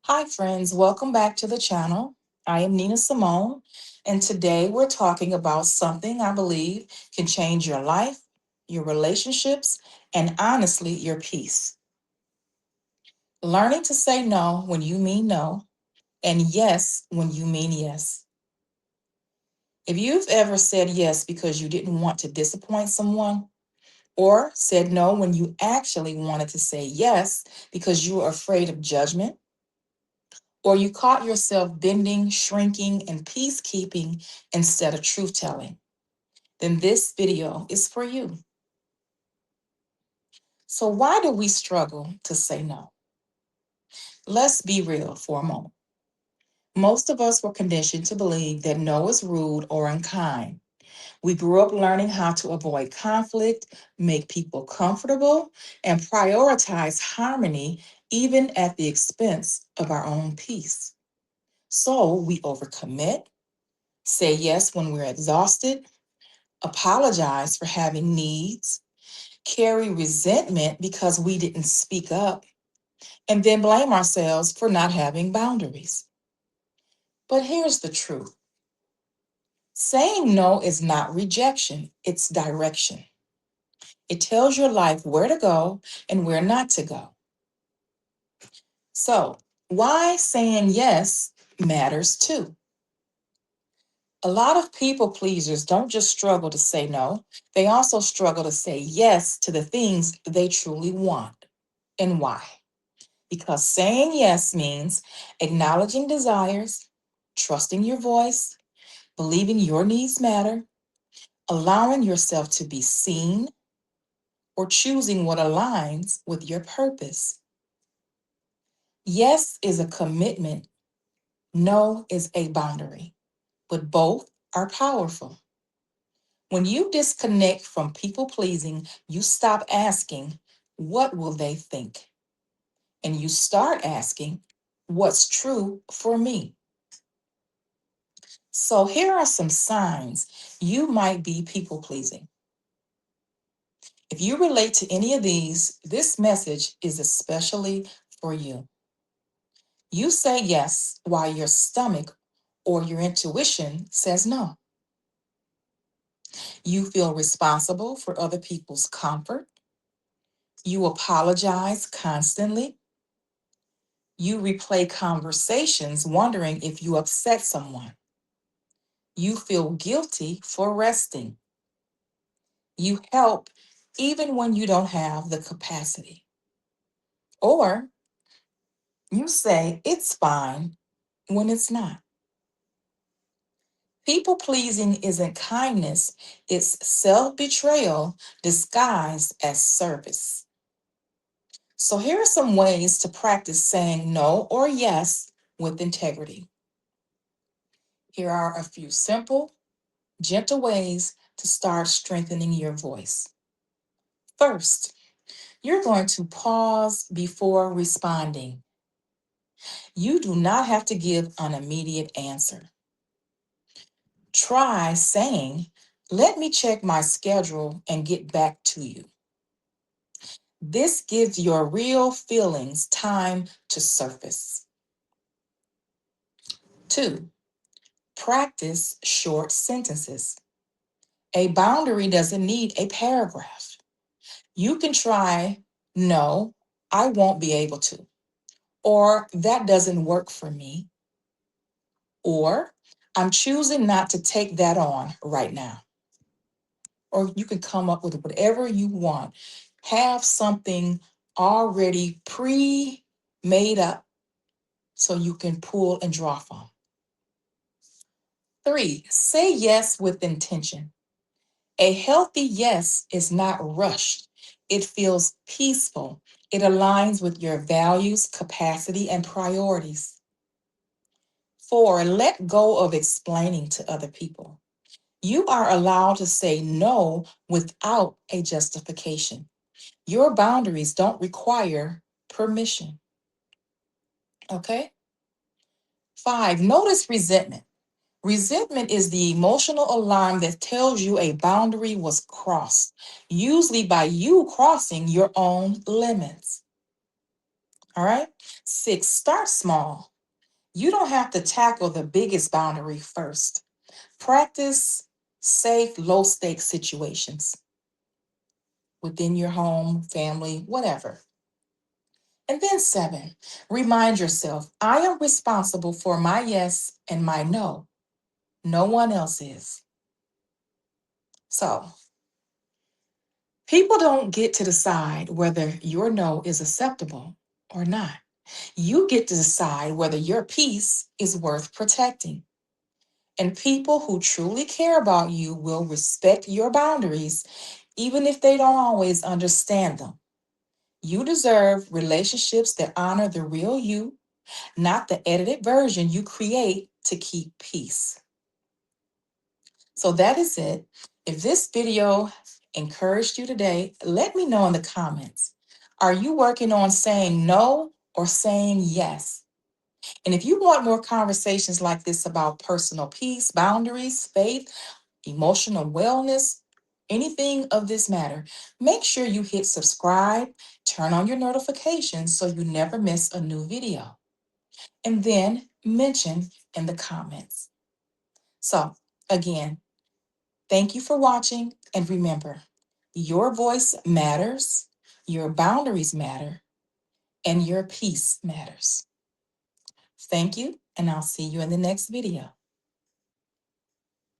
Hi, friends. Welcome back to the channel. I am Nina Simone, and today we're talking about something I believe can change your life, your relationships, and honestly, your peace. Learning to say no when you mean no, and yes when you mean yes. If you've ever said yes because you didn't want to disappoint someone, or said no when you actually wanted to say yes because you were afraid of judgment, or you caught yourself bending, shrinking, and peacekeeping instead of truth telling, then this video is for you. So, why do we struggle to say no? Let's be real for a moment. Most of us were conditioned to believe that no is rude or unkind. We grew up learning how to avoid conflict, make people comfortable, and prioritize harmony even at the expense of our own peace. So we overcommit, say yes when we're exhausted, apologize for having needs, carry resentment because we didn't speak up, and then blame ourselves for not having boundaries. But here's the truth: saying no is not rejection, it's direction. It tells your life where to go and where not to go. So, why saying yes matters too. A lot of people pleasers don't just struggle to say no, they also struggle to say yes to the things they truly want. And why? Because saying yes means acknowledging desires, trusting your voice, believing your needs matter, allowing yourself to be seen, or choosing what aligns with your purpose. Yes is a commitment, no is a boundary, but both are powerful. When you disconnect from people pleasing, you stop asking, "What will they think?" And you start asking, "What's true for me?" So here are some signs you might be people pleasing. If you relate to any of these, this message is especially for you. You say yes while your stomach or your intuition says no. You feel responsible for other people's comfort. You apologize constantly. You replay conversations wondering if you upset someone. You feel guilty for resting. You help even when you don't have the capacity. Or you say it's fine when it's not. People pleasing isn't kindness, it's self betrayal disguised as service. So, here are some ways to practice saying no or yes with integrity. Here are a few simple, gentle ways to start strengthening your voice. First, you're going to pause before responding. You do not have to give an immediate answer. Try saying, "Let me check my schedule and get back to you." This gives your real feelings time to surface. Two, practice short sentences. A boundary doesn't need a paragraph. You can try, "No, I won't be able to," or "That doesn't work for me," or "I'm choosing not to take that on right now." Or you can come up with whatever you want. Have something already pre made up so you can pull and draw from. Three, say yes with intention. A healthy yes is not rushed, it feels peaceful. It aligns with your values, capacity, and priorities. Four, let go of explaining to other people. You are allowed to say no without a justification. Your boundaries don't require permission. Okay? Five, notice resentment. Resentment is the emotional alarm that tells you a boundary was crossed, usually by you crossing your own limits. All right. 6, start small. You don't have to tackle the biggest boundary first. Practice safe, low stakes situations within your home, family, whatever. And then 7, remind yourself I am responsible for my yes and my no. No one else is. So, people don't get to decide whether your no is acceptable or not. You get to decide whether your peace is worth protecting. And people who truly care about you will respect your boundaries, even if they don't always understand them. You deserve relationships that honor the real you, not the edited version you create to keep peace. So that is it. If this video encouraged you today, let me know in the comments. Are you working on saying no or saying yes? And if you want more conversations like this about personal peace, boundaries, faith, emotional wellness, anything of this matter, make sure you hit subscribe, turn on your notifications so you never miss a new video, and then mention in the comments. So, again, thank you for watching, and remember, your voice matters, your boundaries matter, and your peace matters. Thank you, and I'll see you in the next video.